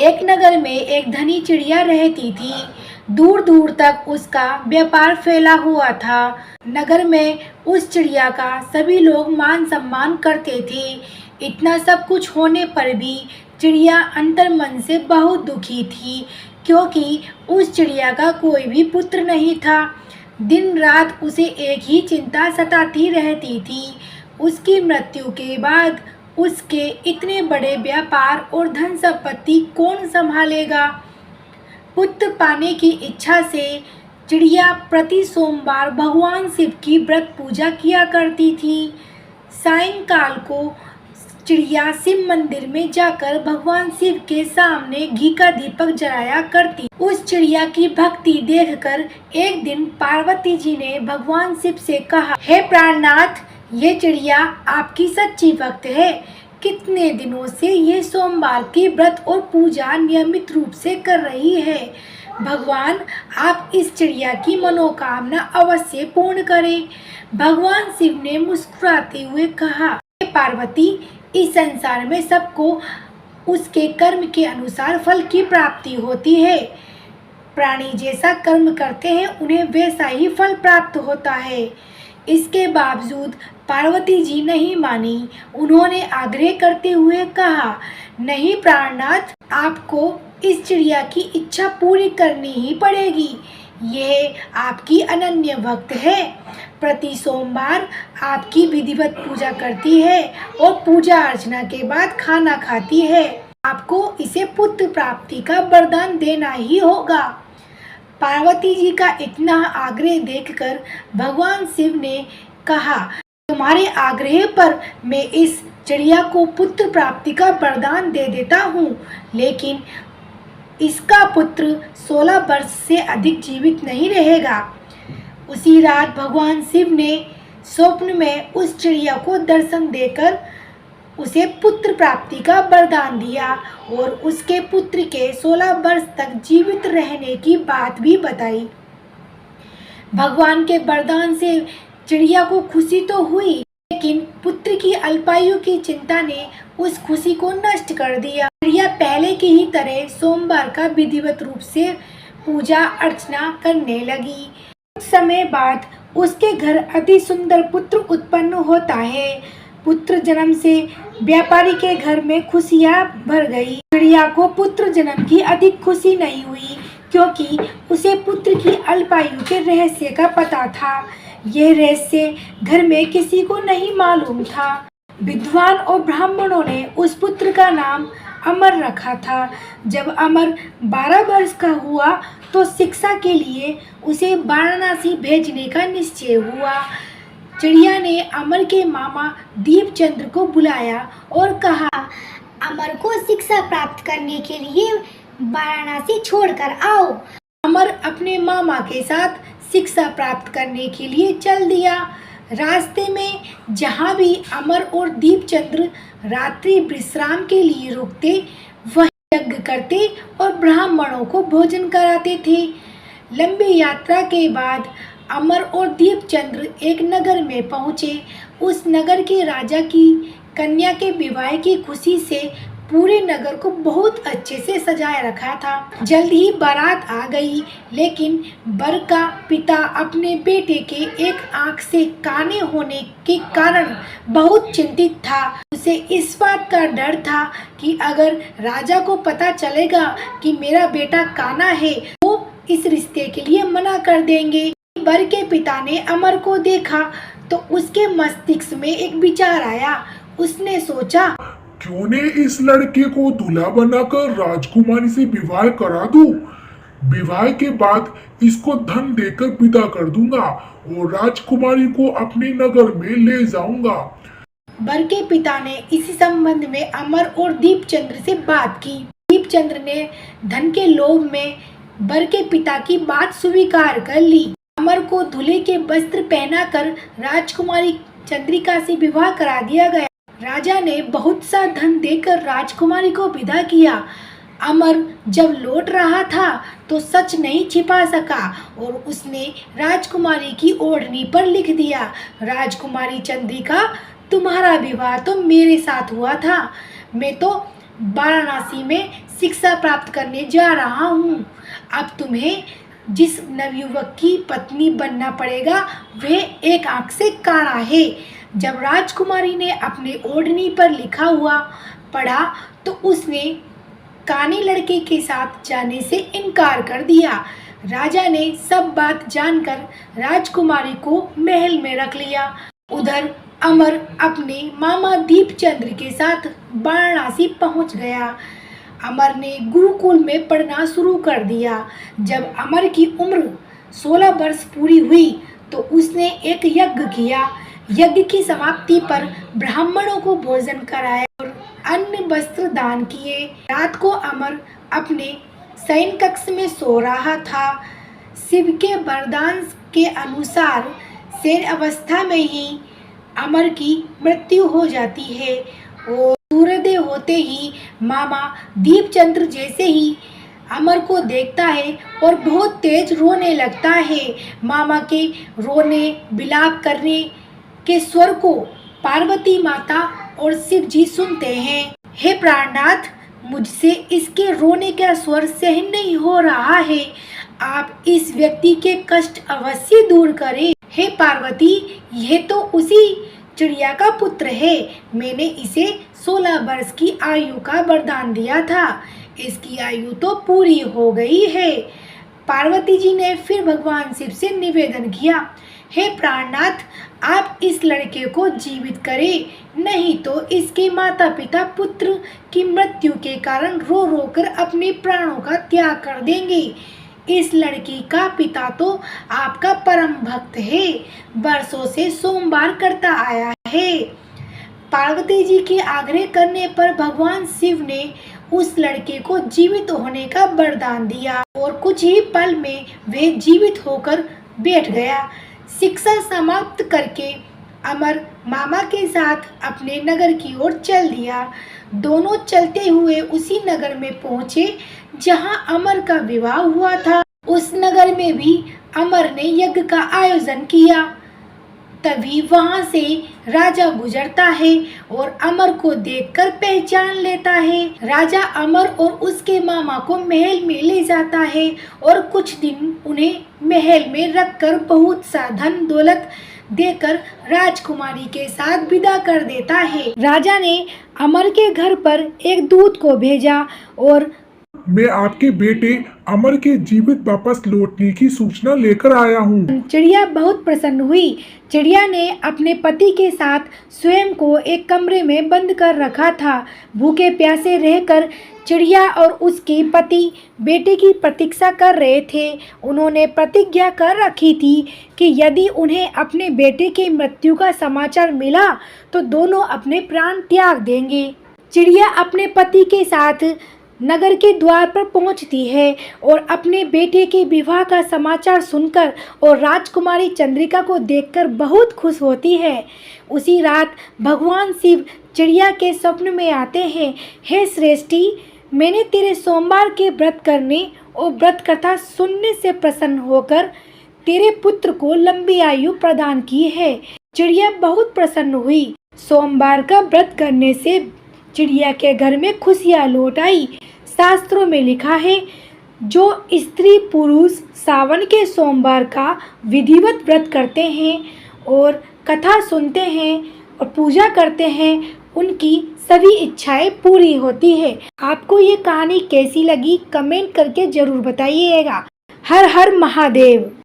एक नगर में एक धनी चिड़िया रहती थी। दूर दूर तक उसका व्यापार फैला हुआ था। नगर में उस चिड़िया का सभी लोग मान सम्मान करते थे। इतना सब कुछ होने पर भी चिड़िया अंतर्मन से बहुत दुखी थी, क्योंकि उस चिड़िया का कोई भी पुत्र नहीं था। दिन रात उसे एक ही चिंता सताती रहती थी, उसकी मृत्यु के बाद उसके इतने बड़े व्यापार और धन संपत्ति कौन संभालेगा। पुत्र पाने की इच्छा से चिड़िया प्रति सोमवार भगवान शिव की व्रत पूजा किया करती थी। सायंकाल को चिड़िया शिव मंदिर में जाकर भगवान शिव के सामने घी का दीपक जलाया करती। उस चिड़िया की भक्ति देखकर एक दिन पार्वती जी ने भगवान शिव से कहा, हे प्राणनाथ, ये चिड़िया आपकी सच्ची भक्त है। कितने दिनों से ये सोमवार की व्रत और पूजा नियमित रूप से कर रही है। भगवान, आप इस चिड़िया की मनोकामना अवश्य पूर्ण करें। भगवान शिव ने मुस्कुराते हुए कहा, हे पार्वती, इस संसार में सबको उसके कर्म के अनुसार फल की प्राप्ति होती है। प्राणी जैसा कर्म करते हैं उन्हें वैसा ही फल प्राप्त होता है। इसके बावजूद पार्वती जी नहीं मानी। उन्होंने आग्रह करते हुए कहा, नहीं प्राणनाथ, आपको इस चिड़िया की इच्छा पूरी करनी ही पड़ेगी। यह आपकी अनन्य भक्त है, प्रति सोमवार आपकी विधिवत पूजा करती है और पूजा अर्चना के बाद खाना खाती है। आपको इसे पुत्र प्राप्ति का वरदान देना ही होगा। पार्वती जी का इतना आग्रह देखकर भगवान शिव ने कहा, तुम्हारे आग्रह पर मैं इस चिड़िया को पुत्र प्राप्ति का वरदान दे देता हूँ, लेकिन इसका पुत्र 16 वर्ष से अधिक जीवित नहीं रहेगा। उसी रात भगवान शिव ने स्वप्न में उस चिड़िया को दर्शन देकर उसे पुत्र प्राप्ति का वरदान दिया और उसके पुत्र के 16 वर्ष तक जीवित रहने की बात भी बताई। भगवान के वरदान से चिड़िया को खुशी तो हुई, लेकिन पुत्र की अल्पायु की चिंता ने उस खुशी को नष्ट कर दिया। चिड़िया पहले की ही तरह सोमवार का विधिवत रूप से पूजा अर्चना करने लगी। कुछ समय बाद उसके घर अति सुंदर पुत्र उत्पन्न होता है। पुत्र जन्म से व्यापारी के घर में खुशियां भर गई। चिड़िया को पुत्र जन्म की अधिक खुशी नहीं हुई, क्योंकि उसे पुत्र की अल्पायु के रहस्य का पता था। यह रहस्य घर में किसी को नहीं मालूम था। विद्वान और ब्राह्मणों ने उस पुत्र का नाम अमर रखा था। जब अमर 12 वर्ष का हुआ तो शिक्षा के लिए उसे वाराणसी भेजने का निश्चय हुआ। चिड़िया ने अमर के मामा दीपचंद्र को बुलाया और कहा, अमर को शिक्षा प्राप्त करने के लिए वाराणसी छोड़कर आओ। अमर अपने मामा के साथ शिक्षा प्राप्त करने के लिए चल दिया। रास्ते में जहाँ भी अमर और दीपचंद्र रात्रि विश्राम के लिए रुकते, वह यज्ञ करते और ब्राह्मणों को भोजन कराते थे। लंबी यात्रा के बाद अमर और दीपचंद्र एक नगर में पहुँचे। उस नगर के राजा की कन्या के विवाह की खुशी से पूरे नगर को बहुत अच्छे से सजाया रखा था। जल्द ही बारात आ गई, लेकिन वर का पिता अपने बेटे के एक आंख से काने होने के कारण बहुत चिंतित था। उसे इस बात का डर था कि अगर राजा को पता चलेगा कि मेरा बेटा काना है, वो इस रिश्ते के लिए मना कर देंगे। वर के पिता ने अमर को देखा तो उसके मस्तिष्क में एक विचार आया। उसने सोचा, क्यों ने इस लड़के को दूल्हा बनाकर राजकुमारी से विवाह करा दूं। विवाह के बाद इसको धन देकर विदा कर दूंगा और राजकुमारी को अपने नगर में ले जाऊंगा। वर के पिता ने इसी संबंध में अमर और दीपचंद्र से बात की। दीपचंद्र ने धन के लोभ में वर के पिता की बात स्वीकार कर ली। अमर को दूल्हे के वस्त्र पहनाकर राजकुमारी चंद्रिका से विवाह करा दिया गया। राजा ने बहुत सा धन देकर राजकुमारी को विदा किया। अमर जब लौट रहा था तो सच नहीं छिपा सका और उसने राजकुमारी की ओढ़नी पर लिख दिया, राजकुमारी चंद्रिका, तुम्हारा विवाह तो मेरे साथ हुआ था। मैं तो वाराणसी में शिक्षा प्राप्त करने जा रहा हूँ। अब तुम्हें जिस नवयुवक की पत्नी बनना पड़ेगा वह एक आंख से काड़ा है। जब राजकुमारी ने अपने ओढ़नी पर लिखा हुआ पढ़ा तो उसने काने लड़के के साथ जाने से इनकार कर दिया। राजा ने सब बात जानकर राजकुमारी को महल में रख लिया। उधर अमर अपने मामा दीपचंद्र के साथ वाराणसी पहुंच गया। अमर ने गुरुकुल में पढ़ना शुरू कर दिया। जब अमर की उम्र 16 वर्ष पूरी हुई तो उसने एक यज्ञ किया। यज्ञ की समाप्ति पर ब्राह्मणों को भोजन कराया और अन्न वस्त्र दान किए। रात को अमर अपने शयन कक्ष में सो रहा था। शिव के वरदान के अनुसार शयन अवस्था में ही अमर की मृत्यु हो जाती है और सूर्योदय होते ही मामा दीपचंद्र जैसे ही अमर को देखता है और बहुत तेज रोने लगता है। मामा के रोने विलाप करने के स्वर को पार्वती माता और शिव जी सुनते हैं। हे प्राणनाथ, मुझसे इसके रोने का स्वर सहन नहीं हो रहा है। आप इस व्यक्ति के कष्ट अवश्य दूर करें। हे पार्वती, यह तो उसी चिड़िया का पुत्र है। मैंने इसे 16 वर्ष की आयु का वरदान दिया था। इसकी आयु तो पूरी हो गई है। पार्वती जी ने फिर भगवान शिव से निवेदन किया, हे प्राणनाथ, आप इस लड़के को जीवित करें, नहीं तो इसके माता पिता पुत्र की मृत्यु के कारण रो रो कर अपने प्राणों का त्याग कर देंगे। इस लड़की का पिता तो आपका परम भक्त है, वर्षों से सोमवार करता आया है। पार्वती जी के आग्रह करने पर भगवान शिव ने उस लड़के को जीवित होने का वरदान दिया और कुछ ही पल में वह जीवित होकर बैठ गया। शिक्षा समाप्त करके अमर मामा के साथ अपने नगर की ओर चल दिया। दोनों चलते हुए उसी नगर में पहुंचे जहां अमर का विवाह हुआ था। उस नगर में भी अमर ने यज्ञ का आयोजन किया। तभी वहां से राजा गुजरता है और अमर को देखकर पहचान लेता है। राजा अमर और उसके मामा को महल में ले जाता है और कुछ दिन उन्हें महल में रखकर बहुत सा धन दौलत देकर राजकुमारी के साथ विदा कर देता है। राजा ने अमर के घर पर एक दूत को भेजा और मैं आपके बेटे अमर के जीवित वापस लौटने की सूचना लेकर आया हूँ। चिड़िया बहुत प्रसन्न हुई। चिड़िया ने अपने पति के साथ स्वयं को एक कमरे में बंद कर रखा था। भूखे प्यासे रहकर चिड़िया और उसके पति बेटे की प्रतीक्षा कर रहे थे। उन्होंने प्रतिज्ञा कर रखी थी कि यदि उन्हें अपने बेटे की मृत्यु का समाचार मिला तो दोनों अपने प्राण त्याग देंगे। चिड़िया अपने पति के साथ नगर के द्वार पर पहुंचती है और अपने बेटे के विवाह का समाचार सुनकर और राजकुमारी चंद्रिका को देखकर बहुत खुश होती है। उसी रात भगवान शिव चिड़िया के स्वप्न में आते हैं। हे श्रेष्ठी, मैंने तेरे सोमवार के व्रत करने और व्रत कथा सुनने से प्रसन्न होकर तेरे पुत्र को लंबी आयु प्रदान की है। चिड़िया बहुत प्रसन्न हुई। सोमवार का व्रत करने से चिड़िया के घर में खुशियाँ लौट आई। शास्त्रों में लिखा है, जो स्त्री पुरुष सावन के सोमवार का विधिवत व्रत करते हैं और कथा सुनते हैं और पूजा करते हैं, उनकी सभी इच्छाएं पूरी होती है। आपको ये कहानी कैसी लगी कमेंट करके जरूर बताइएगा। हर हर महादेव।